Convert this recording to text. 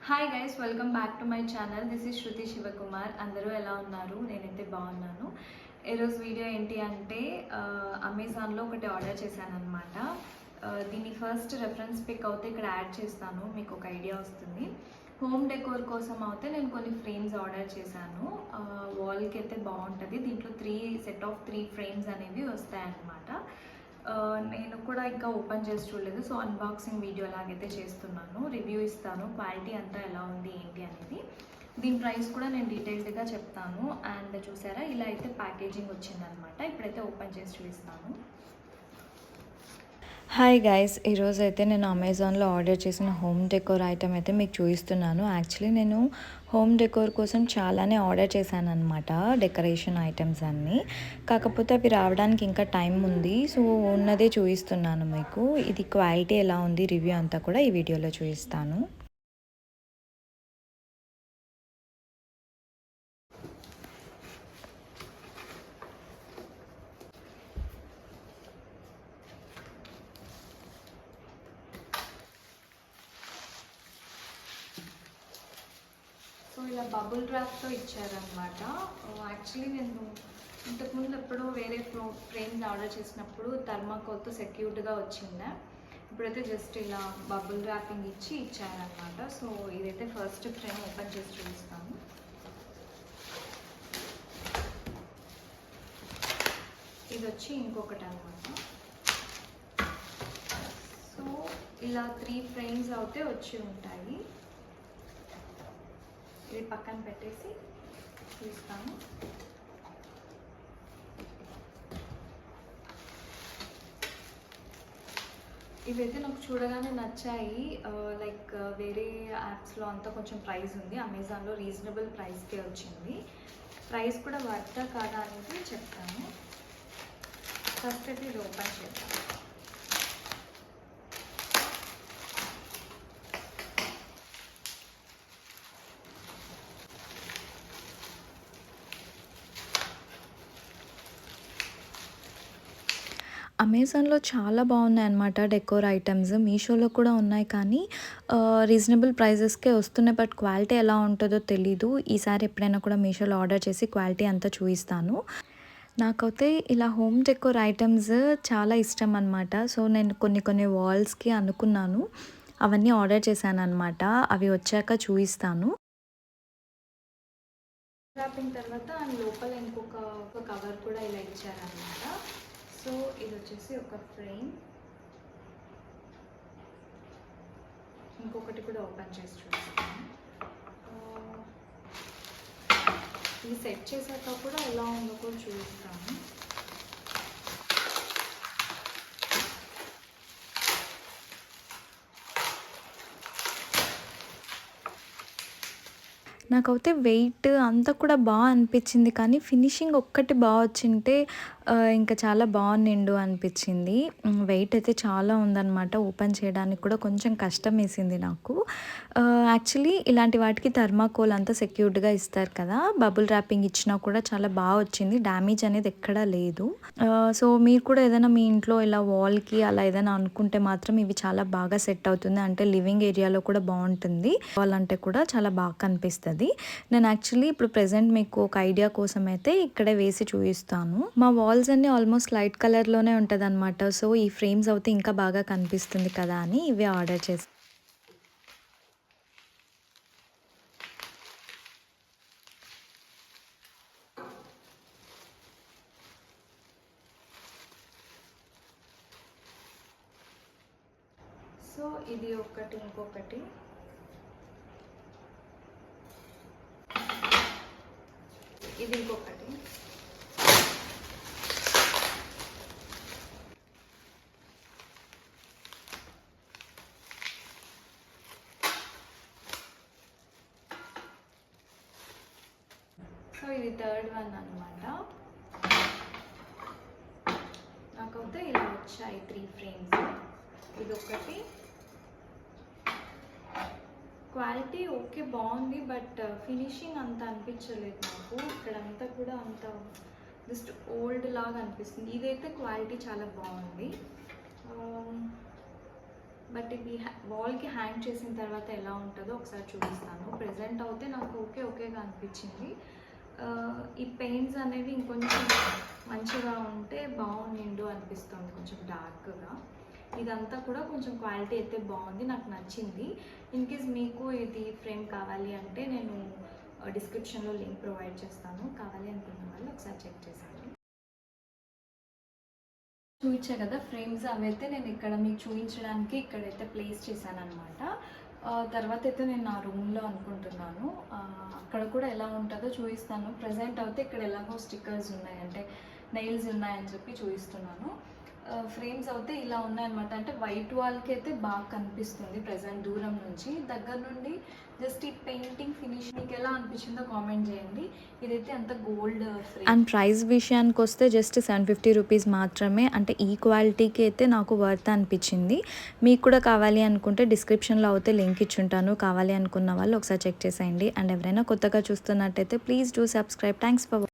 Hi guys, welcome back to my channel. This is Shruti Sivakumar. అందరూ ఎలా ఉన్నారు? నేనైతే బాగున్నాను. ఈరోజు వీడియో ఏంటి అంటే అమెజాన్లో ఒకటి ఆర్డర్ చేశాను అనమాట. దీని ఫస్ట్ రెఫరెన్స్ పిక్ అయితే ఇక్కడ యాడ్ చేస్తాను, మీకు ఒక ఐడియా వస్తుంది. హోమ్ డెకోర్ కోసం అయితే నేను కొన్ని ఫ్రేమ్స్ ఆర్డర్ చేశాను. వాల్కి అయితే బాగుంటుంది. దీంట్లో సెట్ ఆఫ్ త్రీ ఫ్రేమ్స్ అనేవి వస్తాయన్నమాట. నేను కూడా ఇంకా ఓపెన్ చేసి చూడలేదు, సో అన్బాక్సింగ్ వీడియో లాగైతే చేస్తున్నాను. రివ్యూ ఇస్తాను, క్వాలిటీ అంతా ఎలా ఉంది ఏంటి అనేది. దీని ప్రైస్ కూడా నేను డీటెయిల్డ్గా చెప్తాను. అండ్ చూసారా, ఇలా అయితే ప్యాకేజింగ్ వచ్చిందనమాట. ఇప్పుడైతే ఓపెన్ చేసి చూపిస్తాను. హాయ్ గైస్, ఈరోజు అయితే నేను అమెజాన్లో ఆర్డర్ చేసిన హోమ్ డెకోర్ ఐటమ్ అయితే మీకు చూపిస్తున్నాను. యాక్చువల్లీ నేను హోమ్ డెకోర్ కోసం చాలానే ఆర్డర్ చేశాను అనమాట, డెకరేషన్ ఐటమ్స్ అన్నీ. కాకపోతే అవి రావడానికి ఇంకా టైం ఉంది, సో ఉన్నదే చూపిస్తున్నాను మీకు. ఇది క్వాలిటీ ఎలా ఉంది, రివ్యూ అంతా కూడా ఈ వీడియోలో చూపిస్తాను. సో ఇలా బబుల్ డ్రాప్తో ఇచ్చారనమాట. యాక్చువల్లీ నేను ఇంతకుముందు ఎప్పుడో వేరే ఫ్రేమ్స్ ఆర్డర్ చేసినప్పుడు థర్మాకోల్తో సెక్యూర్డ్గా వచ్చిందా. ఇప్పుడైతే జస్ట్ ఇలా బబుల్ ర్యాపింగ్ ఇచ్చి ఇచ్చారనమాట. సో ఇదైతే ఫస్ట్ ఫ్రేమ్ ఓపెన్ చేసి చూపిస్తాను. ఇది వచ్చి ఇంకొకటి అనమాట. సో ఇలా 3 ఫ్రేమ్స్ అయితే వచ్చి ఉంటాయి. ఇది పక్కన పెట్టేసి చూస్తాను. ఇవైతే నాకు చూడగానే నచ్చాయి. లైక్ వేరే యాప్స్లో అంతా కొంచెం ప్రైస్ ఉంది, అమెజాన్లో రీజనబుల్ ప్రైస్కే వచ్చింది. ప్రైస్ కూడా వర్తా కాదా అనేది చెప్తాను. ఫస్ట్ అయితే ఇది ఓపెన్ చేద్దాం. అమెజాన్లో చాలా బాగున్నాయి అన్నమాట డెకోర్ ఐటమ్స్. మీషోలో కూడా ఉన్నాయి, కానీ రీజనబుల్ ప్రైజెస్కే వస్తున్నాయి. బట్ క్వాలిటీ ఎలా ఉంటుందో తెలీదు. ఈసారి ఎప్పుడైనా కూడా మీషోలో ఆర్డర్ చేసి క్వాలిటీ అంతా చూపిస్తాను. నాకైతే ఇలా హోమ్ డెకోర్ ఐటమ్స్ చాలా ఇష్టం అనమాట. సో నేను కొన్ని వాల్స్కి అనుకున్నాను, అవన్నీ ఆర్డర్ చేశాను అనమాట. అవి వచ్చాక చూపిస్తాను. ర్యాపింగ్ తర్వాత లోపల ఇంకొక కవర్ కూడా ఇలా ఇచ్చారనమాట. సో ఇది వచ్చేసి ఒక ఫ్రేమ్. ఇంకొకటి కూడా ఓపెన్ చేసి చూస్తాను. ఇది సెట్ చేశాక కూడా ఎలా ఉందో కూడా చూపిస్తాను. నాకైతే వెయిట్ అంతా కూడా బాగా అనిపించింది, కానీ ఫినిషింగ్ ఒక్కటి బాగా వచ్చింటే ఇంకా చాలా బాగుండు అనిపించింది. వెయిట్ అయితే చాలా ఉందన్నమాట. ఓపెన్ చేయడానికి కూడా కొంచెం కష్టం వేసింది నాకు. యాక్చువల్లీ ఇలాంటి వాటికి థర్మాకోల్ అంతా సెక్యూర్డ్గా ఇస్తారు కదా, బబుల్ ర్యాపింగ్ ఇచ్చినా కూడా చాలా బాగా వచ్చింది. డ్యామేజ్ అనేది ఎక్కడా లేదు. సో మీరు కూడా ఏదైనా మీ ఇంట్లో ఇలా వాల్కి అలా ఏదైనా అనుకుంటే మాత్రం ఇవి చాలా బాగా సెట్ అవుతుంది. అంటే లివింగ్ ఏరియాలో కూడా బాగుంటుంది. వాల్ అంటే కూడా చాలా బాగా కనిపిస్తుంది. నేను యాక్చువల్లీ ఇప్పుడు ప్రెజెంట్ మీకు ఒక ఐడియా కోసం అయితే ఇక్కడే వేసి చూపిస్తాను. మా వాల్స్ అన్ని ఆల్మోస్ట్ లైట్ కలర్లోనే ఉంటుంది అనమాట. సో ఈ ఫ్రేమ్స్ అయితే ఇంకా బాగా కనిపిస్తుంది కదా అని ఇవే ఆర్డర్ చేసి. సో ఇది ఒకటి, ఇంకొకటి ఇది ఇంకొకటి. సో ఇది థర్డ్ వన్ అనమాట. నాకైతే ఇలా వచ్చాయి 3 ఫ్రేమ్స్. ఇది ఒకటి. క్వాలిటీ ఓకే బాగుంది, బట్ ఫినిషింగ్ అంత అనిపించలేదు నాకు. ఇక్కడంతా కూడా అంత జస్ట్ ఓల్డ్ లాగా అనిపిస్తుంది. ఇదైతే క్వాలిటీ చాలా బాగుంది. బట్ ఇది వాల్కి హ్యాంగ్ చేసిన తర్వాత ఎలా ఉంటుందో ఒకసారి చూపిస్తాను. ప్రెజెంట్ అయితే నాకు ఓకేగా అనిపించింది. ఈ పెయింట్స్ అనేవి ఇంకొంచెం మంచిగా ఉంటే బాగుండిండు అనిపిస్తుంది, కొంచెం డార్క్గా. ఇదంతా కూడా కొంచెం క్వాలిటీ అయితే బాగుంది, నాకు నచ్చింది. ఇన్ కేస్ మీకు ఇది ఫ్రేమ్ కావాలి అంటే నేను డిస్క్రిప్షన్లో లింక్ ప్రొవైడ్ చేస్తాను, కావాలి అనుకున్న వాళ్ళు ఒకసారి చెక్ చేసేయండి. చూపించా కదా ఫ్రేమ్స్, అవైతే నేను ఇక్కడ మీకు చూపించడానికి ఇక్కడైతే ప్లేస్ చేశాను అనమాట. తర్వాత అయితే నేను నా రూమ్లో అనుకుంటున్నాను, అక్కడ కూడా ఎలా ఉంటుందో చూపిస్తాను. ప్రజెంట్ అయితే ఇక్కడ ఎలాగో స్టిక్కర్స్ ఉన్నాయి, అంటే నెయిల్స్ ఉన్నాయని చెప్పి చూపిస్తున్నాను. ఫ్రేమ్స్ అయితే ఇలా ఉన్నాయన్నమాట. అంటే వైట్ వాల్కి అయితే బాగా కనిపిస్తుంది ప్రజెంట్ దూరం నుంచి. దగ్గర నుండి జస్ట్ ఈ పెయింటింగ్ ఫినిష్ మీకు ఎలా అనిపించిందో కామెంట్ చేయండి. ఇదైతే అంత గోల్డ్ ఫ్రేమ్. అండ్ ప్రైస్ విషయానికి వస్తే జస్ట్ 750 రూపీస్ మాత్రమే. అంటే ఈ క్వాలిటీకి అయితే నాకు వర్త్ అనిపించింది. మీకు కూడా కావాలి అనుకుంటే డిస్క్రిప్షన్లో అయితే లింక్ ఇచ్చుంటాను, కావాలి అనుకున్న వాళ్ళు ఒకసారి చెక్ చేసేయండి. అండ్ ఎవరైనా కొత్తగా చూస్తున్నట్టయితే please do subscribe. Thanks for